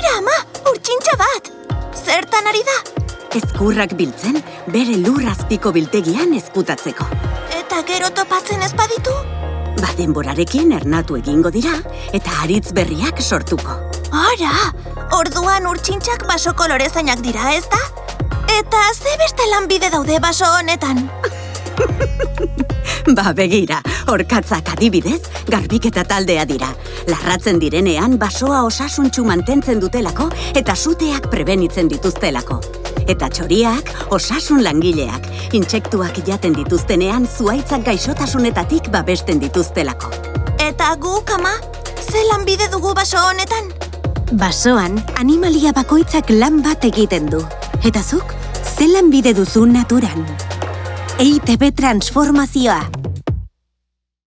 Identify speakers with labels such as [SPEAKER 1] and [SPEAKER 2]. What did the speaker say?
[SPEAKER 1] Begira, ama, urtsintxa bat. Zertan ari da?
[SPEAKER 2] Ezkurrak biltzen, bere lurrazpiko biltegian ezkutatzeko.
[SPEAKER 1] Eta gero topatzen ez baditu?
[SPEAKER 2] Denborarekin ernatu egingo dira, eta haritz berriak sortuko.
[SPEAKER 1] Ara, orduan urtsintxak baso kolorezainak dira, ez da? Eta ze beste lanbide daude baso honetan?
[SPEAKER 2] Begira, orkatzak adibidez, garbiketa taldea dira. Larratzen direnean basoa osasuntsu mantentzen dutelako eta suteak prebenitzen dituztelako. Eta txoriak, osasun langileak, intsektuak jaten dituztenean zuaitzak gaixotasunetatik babesten dituztelako.
[SPEAKER 1] Eta guk, ama, ze lanbide dugu baso honetan?
[SPEAKER 3] Basoan, animalia bakoitzak lan bat egiten du. Eta zuk, ze lanbide duzu naturan? EITB transformazioa.